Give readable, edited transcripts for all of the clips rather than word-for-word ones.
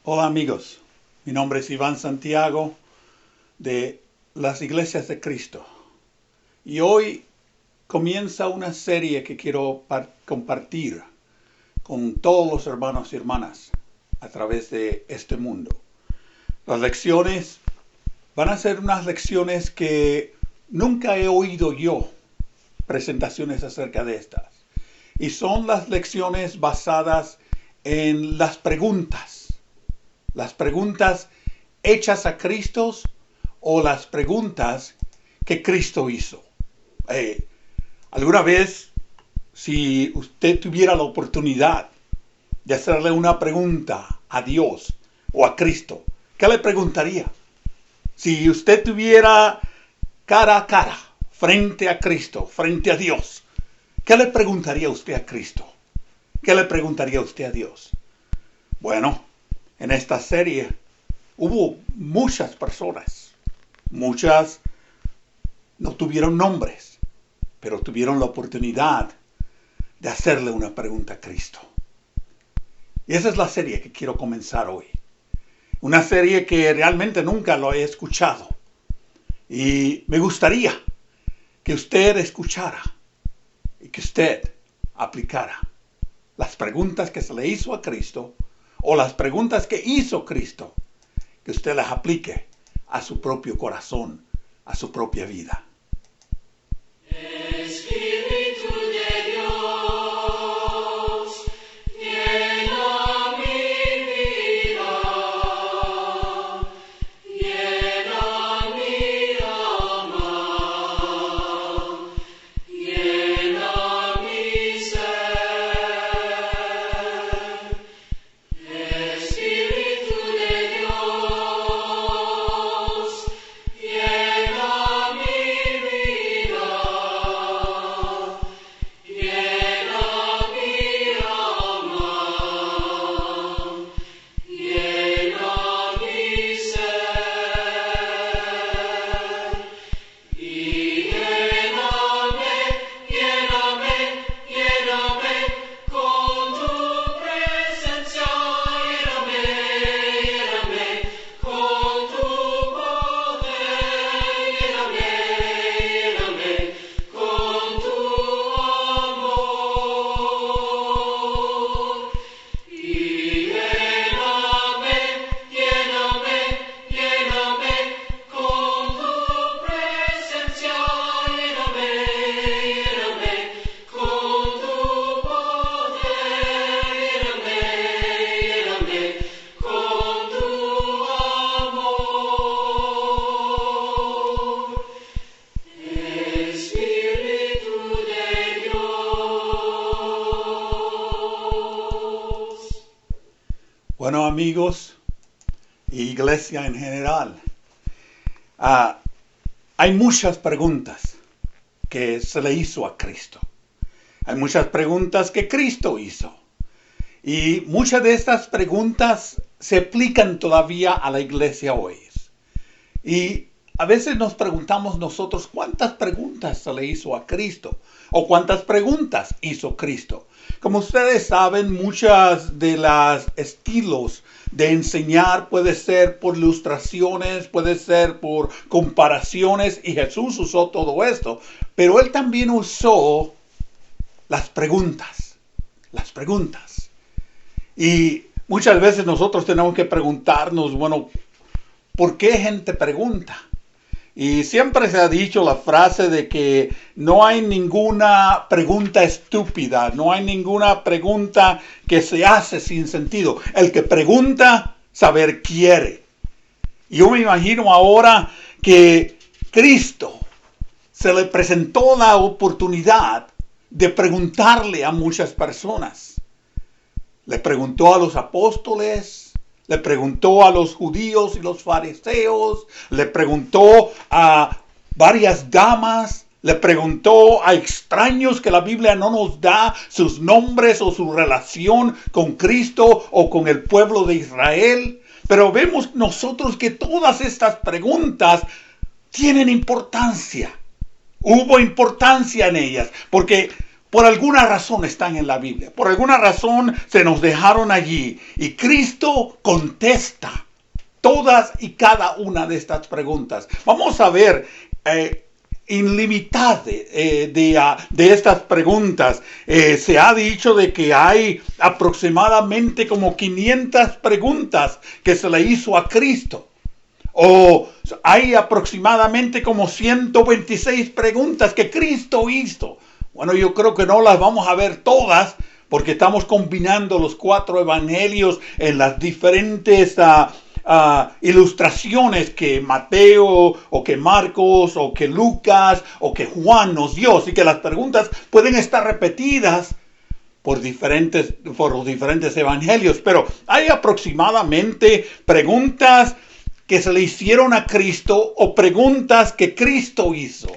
Hola amigos, mi nombre es Iván Santiago de las Iglesias de Cristo y hoy comienza una serie que quiero compartir con todos los hermanos y hermanas a través de este mundo. Las lecciones van a ser unas lecciones que nunca he oído yo presentaciones acerca de estas y son las lecciones basadas en las preguntas hechas a Cristo o las preguntas que Cristo hizo. ¿Alguna vez, si usted tuviera la oportunidad de hacerle una pregunta a Dios o a Cristo, qué le preguntaría? Si usted tuviera cara a cara, frente a Cristo, frente a Dios, ¿qué le preguntaría usted a Cristo? ¿Qué le preguntaría usted a Dios? Bueno, en esta serie hubo muchas personas. Muchas no tuvieron nombres, pero tuvieron la oportunidad de hacerle una pregunta a Cristo. Y esa es la serie que quiero comenzar hoy. Una serie que realmente nunca lo he escuchado. Y me gustaría que usted escuchara y que usted aplicara las preguntas que se le hizo a Cristo o las preguntas que hizo Cristo, que usted las aplique a su propio corazón, a su propia vida. Espíritu de Dios, llena mi vida, llena mi alma, llena mi ser. Espíritu de Dios, llena mi vida, llena mi alma, llena mi ser. Y lléname, lléname, lléname con tu presencia, lléname, lléname con tu poder, lléname, lléname con tu amor. Y lléname, lléname, lléname con tu presencia, lléname, lléname con tu poder, lléname, lléname con tu amor. Espíritu de Dios. Bueno, amigos y iglesia en general, hay muchas preguntas que se le hizo a Cristo. Hay muchas preguntas que Cristo hizo. Y muchas de estas preguntas se aplican todavía a la iglesia hoy. Y a veces nos preguntamos nosotros cuántas preguntas se le hizo a Cristo o cuántas preguntas hizo Cristo. Como ustedes saben, muchas de los estilos de enseñar puede ser por ilustraciones, puede ser por comparaciones, y Jesús usó todo esto, pero él también usó las preguntas. Y muchas veces nosotros tenemos que preguntarnos, bueno, ¿por qué gente pregunta? Y siempre se ha dicho la frase de que no hay ninguna pregunta estúpida, no hay ninguna pregunta que se hace sin sentido. El que pregunta, saber quiere. Yo me imagino ahora que Cristo se le presentó la oportunidad de preguntarle a muchas personas. Le preguntó a los apóstoles, le preguntó a los judíos y los fariseos, le preguntó a varias damas, le preguntó a extraños que la Biblia no nos da sus nombres o su relación con Cristo o con el pueblo de Israel. Pero vemos nosotros que todas estas preguntas tienen importancia. Hubo importancia en ellas, porque por alguna razón están en la Biblia. Por alguna razón se nos dejaron allí. Y Cristo contesta todas y cada una de estas preguntas. Vamos a ver ilimitada de estas preguntas. Se ha dicho de que hay aproximadamente como 500 preguntas que se le hizo a Cristo. O hay aproximadamente como 126 preguntas que Cristo hizo. Bueno, yo creo que no las vamos a ver todas porque estamos combinando los 4 evangelios en las diferentes ilustraciones que Mateo o que Marcos o que Lucas o que Juan nos dio. Así que las preguntas pueden estar repetidas por los diferentes evangelios, pero hay aproximadamente preguntas que se le hicieron a Cristo o preguntas que Cristo hizo.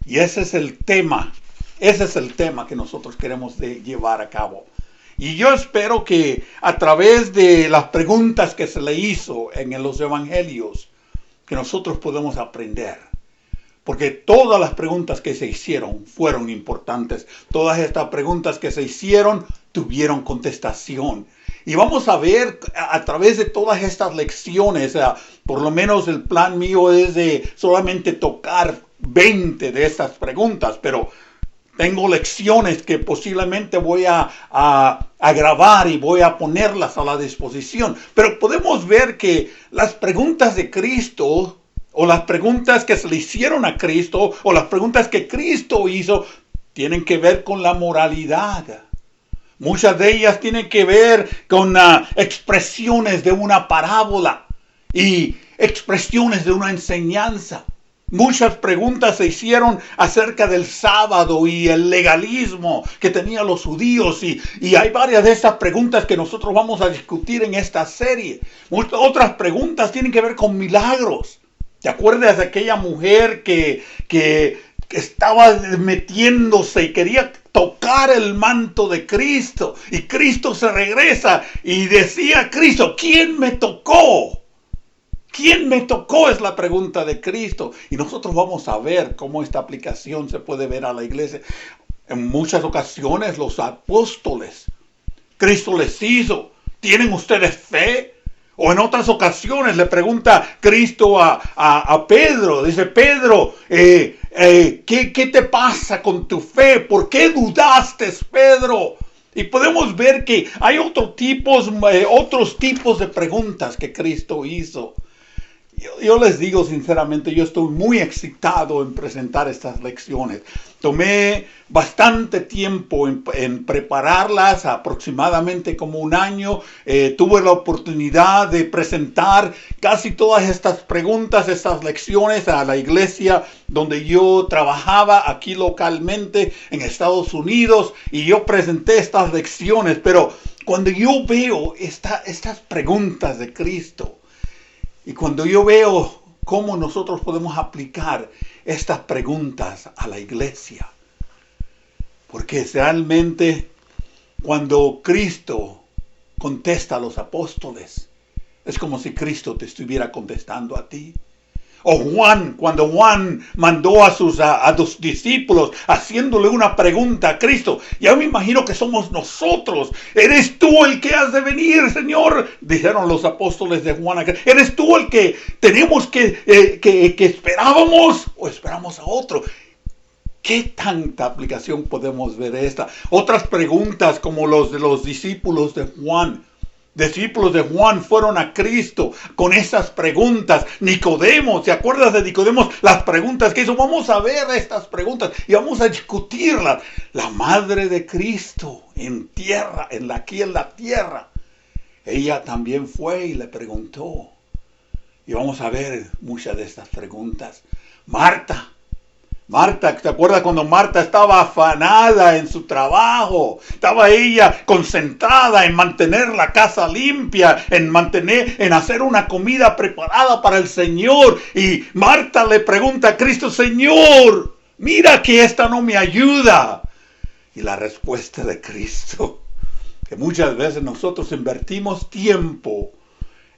Y ese es el tema que nosotros queremos llevar a cabo. Y yo espero que a través de las preguntas que se le hizo en los evangelios, que nosotros podemos aprender. Porque todas las preguntas que se hicieron fueron importantes. Todas estas preguntas que se hicieron tuvieron contestación. Y vamos a ver a través de todas estas lecciones, por lo menos el plan mío es de solamente tocar 20 de estas preguntas, pero tengo lecciones que posiblemente voy a grabar y voy a ponerlas a la disposición. Pero podemos ver que las preguntas de Cristo, o las preguntas que se le hicieron a Cristo, o las preguntas que Cristo hizo, tienen que ver con la moralidad. Muchas de ellas tienen que ver con expresiones de una parábola y expresiones de una enseñanza. Muchas preguntas se hicieron acerca del sábado y el legalismo que tenían los judíos. Y hay varias de estas preguntas que nosotros vamos a discutir en esta serie. Otras preguntas tienen que ver con milagros. ¿Te acuerdas de aquella mujer que estaba metiéndose y quería tocar el manto de Cristo? Y Cristo se regresa y decía: Cristo, ¿quién me tocó? ¿Quién me tocó? Es la pregunta de Cristo. Y nosotros vamos a ver cómo esta aplicación se puede ver a la iglesia. En muchas ocasiones los apóstoles, Cristo les hizo: ¿tienen ustedes fe? O en otras ocasiones le pregunta Cristo a Pedro, dice: Pedro, ¿qué te pasa con tu fe? ¿Por qué dudaste, Pedro? Y podemos ver que hay otros tipos de preguntas que Cristo hizo. Yo les digo sinceramente, yo estoy muy excitado en presentar estas lecciones. Tomé bastante tiempo en prepararlas, aproximadamente como un año. Tuve la oportunidad de presentar casi todas estas preguntas, estas lecciones a la iglesia donde yo trabajaba aquí localmente en Estados Unidos. Y yo presenté estas lecciones, pero cuando yo veo estas preguntas de Cristo, y cuando yo veo cómo nosotros podemos aplicar estas preguntas a la iglesia, porque realmente cuando Cristo contesta a los apóstoles, es como si Cristo te estuviera contestando a ti. O cuando Juan mandó a sus discípulos haciéndole una pregunta a Cristo. Ya me imagino que somos nosotros. ¿Eres tú el que has de venir, Señor? Dijeron los apóstoles de Juan. ¿Eres tú el que tenemos que esperábamos o esperamos a otro? ¿Qué tanta aplicación podemos ver esta? Otras preguntas como los de los discípulos de Juan. Discípulos de Juan fueron a Cristo con esas preguntas. Nicodemo, ¿te acuerdas de Nicodemo? Las preguntas que hizo. Vamos a ver estas preguntas y vamos a discutirlas. La madre de Cristo en tierra, aquí en la tierra, ella también fue y le preguntó. Y vamos a ver muchas de estas preguntas. Marta, ¿te acuerdas cuando Marta estaba afanada en su trabajo? Estaba ella concentrada en mantener la casa limpia, en hacer una comida preparada para el Señor. Y Marta le pregunta a Cristo: Señor, mira que esta no me ayuda. Y la respuesta de Cristo, que muchas veces nosotros invertimos tiempo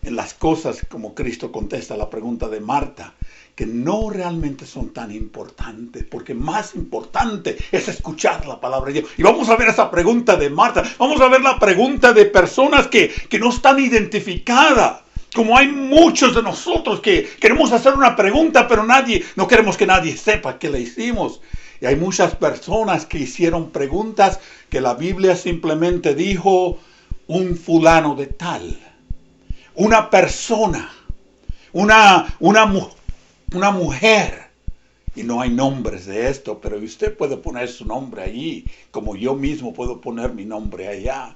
en las cosas como Cristo contesta la pregunta de Marta, que no realmente son tan importantes, porque más importante es escuchar la palabra de Dios. Y vamos a ver esa pregunta de Marta, vamos a ver la pregunta de personas que no están identificadas. Como hay muchos de nosotros que queremos hacer una pregunta, pero no queremos que nadie sepa que le hicimos. Y hay muchas personas que hicieron preguntas que la Biblia simplemente dijo, un fulano de tal, una persona, una mujer. Y no hay nombres de esto, pero usted puede poner su nombre allí, como yo mismo puedo poner mi nombre allá.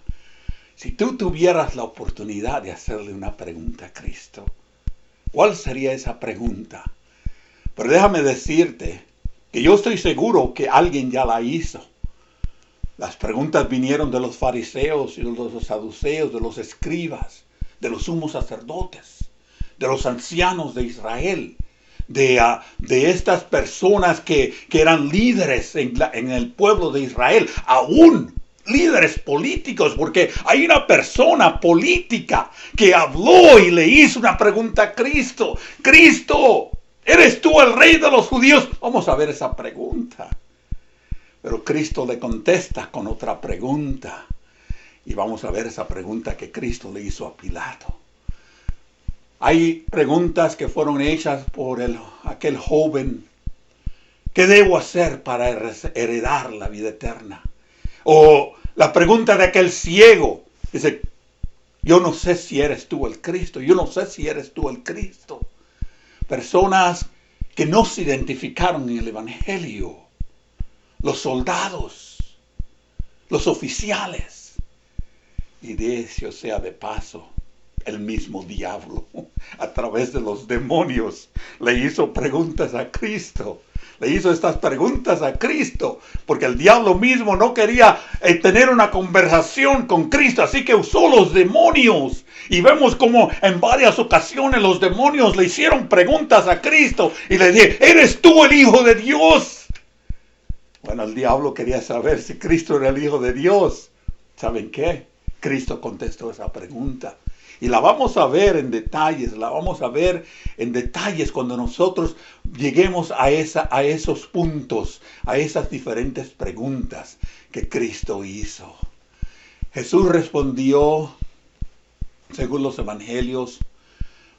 Si tú tuvieras la oportunidad de hacerle una pregunta a Cristo, ¿cuál sería esa pregunta? Pero déjame decirte que yo estoy seguro que alguien ya la hizo. Las preguntas vinieron de los fariseos y de los saduceos, de los escribas, de los sumos sacerdotes, de los ancianos de Israel, de estas personas que eran líderes en el pueblo de Israel, aún líderes políticos, porque hay una persona política que habló y le hizo una pregunta a Cristo. Cristo, ¿eres tú el rey de los judíos? Vamos a ver esa pregunta. Pero Cristo le contesta con otra pregunta. Y vamos a ver esa pregunta que Cristo le hizo a Pilato. Hay preguntas que fueron hechas por aquel joven. ¿Qué debo hacer para heredar la vida eterna? O la pregunta de aquel ciego. Dice, yo no sé si eres tú el Cristo. Yo no sé si eres tú el Cristo. Personas que no se identificaron en el Evangelio. Los soldados. Los oficiales. Y dicho sea de paso, el mismo diablo, a través de los demonios, le hizo preguntas a Cristo. Le hizo estas preguntas a Cristo, porque el diablo mismo no quería tener una conversación con Cristo, así que usó los demonios. Y vemos como en varias ocasiones los demonios le hicieron preguntas a Cristo y le dijeron, ¿eres tú el Hijo de Dios? Bueno, el diablo quería saber si Cristo era el Hijo de Dios. ¿Saben qué? Cristo contestó esa pregunta. Y la vamos a ver en detalles, cuando nosotros lleguemos a esos puntos, a esas diferentes preguntas que Cristo hizo. Jesús respondió, según los evangelios,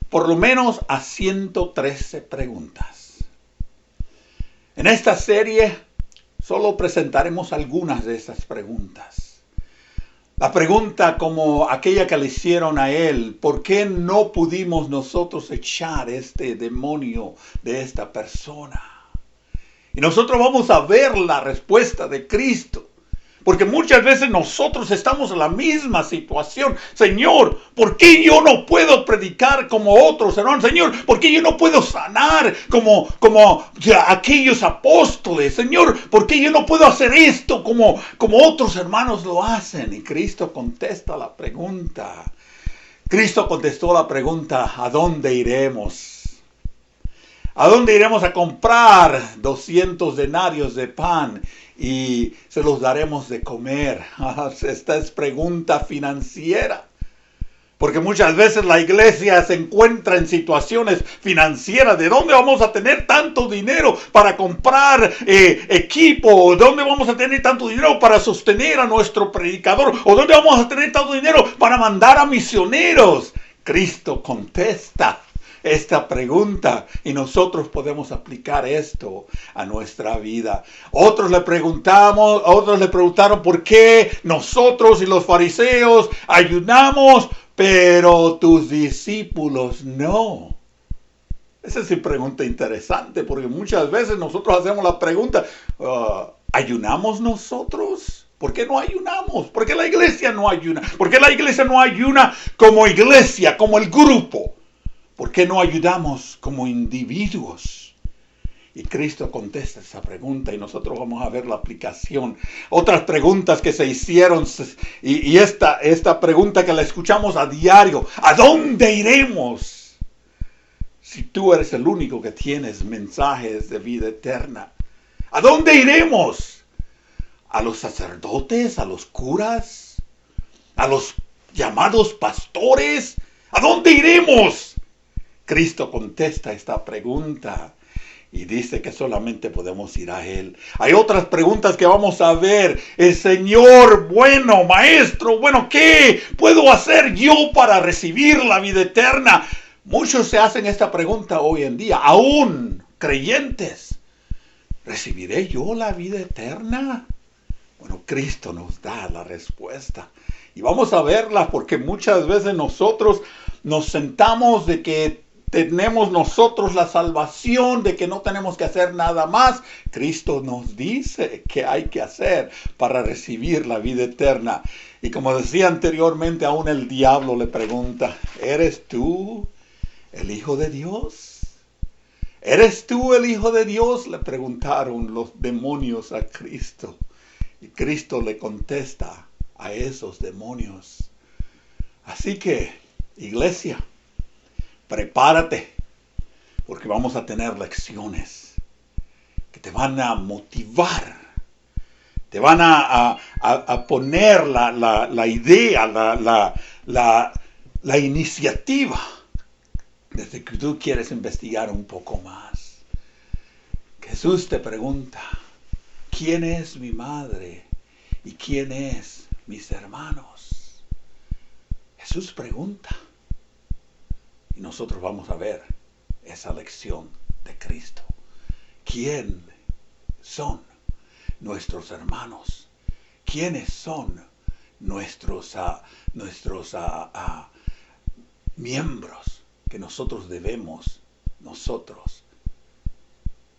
por lo menos a 113 preguntas. En esta serie solo presentaremos algunas de esas preguntas. La pregunta como aquella que le hicieron a él, ¿por qué no pudimos nosotros echar este demonio de esta persona? Y nosotros vamos a ver la respuesta de Cristo. Porque muchas veces nosotros estamos en la misma situación. Señor, ¿por qué yo no puedo predicar como otros hermanos? Señor, ¿por qué yo no puedo sanar como aquellos apóstoles? Señor, ¿por qué yo no puedo hacer esto como otros hermanos lo hacen? Y Cristo contesta la pregunta. Cristo contestó la pregunta, ¿a dónde iremos? ¿A dónde iremos a comprar 200 denarios de pan y se los daremos de comer? Esta es pregunta financiera. Porque muchas veces la iglesia se encuentra en situaciones financieras. ¿De dónde vamos a tener tanto dinero para comprar equipo? ¿Dónde vamos a tener tanto dinero para sostener a nuestro predicador? ¿O dónde vamos a tener tanto dinero para mandar a misioneros? Cristo contesta esta pregunta y nosotros podemos aplicar esto a nuestra vida. Otros le preguntaron por qué nosotros y los fariseos ayunamos, pero tus discípulos no. Esa es una pregunta interesante, porque muchas veces nosotros hacemos la pregunta, ¿ayunamos nosotros? ¿Por qué no ayunamos? ¿Por qué la iglesia no ayuna? ¿Por qué la iglesia no ayuna como iglesia, como el grupo? ¿Por qué no ayudamos como individuos? Y Cristo contesta esa pregunta y nosotros vamos a ver la aplicación. Otras preguntas que se hicieron y esta pregunta que la escuchamos a diario. ¿A dónde iremos? Si tú eres el único que tienes mensajes de vida eterna. ¿A dónde iremos? ¿A los sacerdotes? ¿A los curas? ¿A los llamados pastores? ¿A dónde iremos? Cristo contesta esta pregunta y dice que solamente podemos ir a Él. Hay otras preguntas que vamos a ver. El Señor, bueno, Maestro, bueno, ¿qué puedo hacer yo para recibir la vida eterna? Muchos se hacen esta pregunta hoy en día, aún creyentes. ¿Recibiré yo la vida eterna? Bueno, Cristo nos da la respuesta. Y vamos a verla porque muchas veces nosotros nos sentamos de que tenemos nosotros la salvación, de que no tenemos que hacer nada más. Cristo nos dice qué hay que hacer para recibir la vida eterna. Y como decía anteriormente, aún el diablo le pregunta, ¿eres tú el Hijo de Dios? ¿Eres tú el Hijo de Dios? Le preguntaron los demonios a Cristo. Y Cristo le contesta a esos demonios. Así que, iglesia, prepárate, porque vamos a tener lecciones que te van a motivar, te van a poner la idea, la iniciativa, desde que tú quieres investigar un poco más. Jesús te pregunta, ¿quién es mi madre y quién es mis hermanos? Jesús pregunta. Y nosotros vamos a ver esa lección de Cristo. ¿Quién son nuestros hermanos? ¿Quiénes son nuestros miembros que nosotros debemos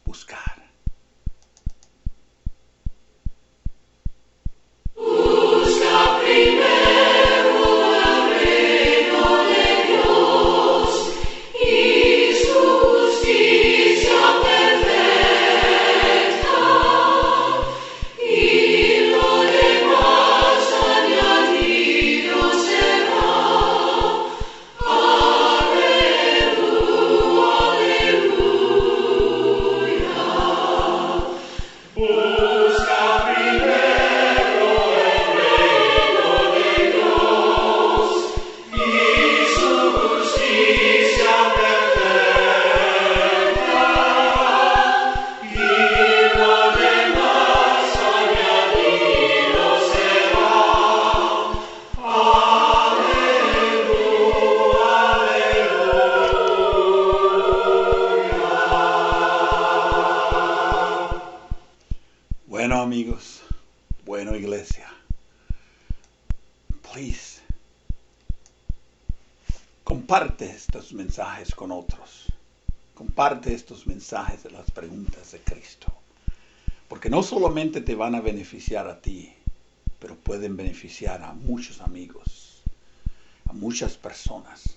buscar? Busca primero el reino de Dios y su justicia perfecta, y lo demás añadido será. Aleluya, aleluya. Busca primero el reino de Dios y su justicia perfecta, y lo demás añadido será. Aleluya. Bueno, amigos, bueno, iglesia, please, comparte estos mensajes con otros. Comparte estos mensajes de las preguntas de Cristo. Porque no solamente te van a beneficiar a ti, pero pueden beneficiar a muchos amigos, a muchas personas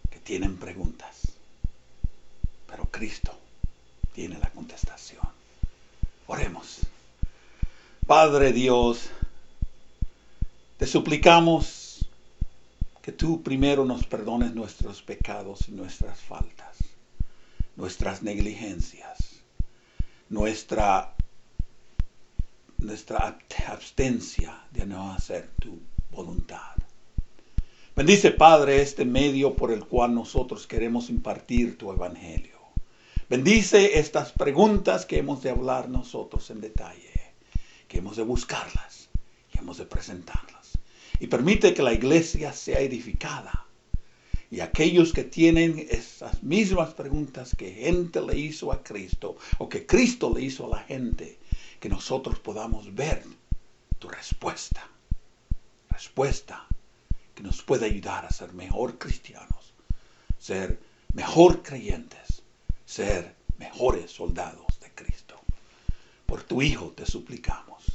que tienen preguntas. Pero Cristo tiene la contestación. Oremos. Padre Dios, te suplicamos que tú primero nos perdones nuestros pecados y nuestras faltas, nuestras negligencias, nuestra abstencia de no hacer tu voluntad. Bendice, Padre, este medio por el cual nosotros queremos impartir tu evangelio. Bendice estas preguntas que hemos de hablar nosotros en detalle, que hemos de buscarlas y hemos de presentarlas. Y permite que la iglesia sea edificada. Y aquellos que tienen esas mismas preguntas que gente le hizo a Cristo, o que Cristo le hizo a la gente, que nosotros podamos ver tu respuesta. Respuesta que nos puede ayudar a ser mejor cristianos, ser mejor creyentes, ser mejores soldados de Cristo. Por tu Hijo te suplicamos.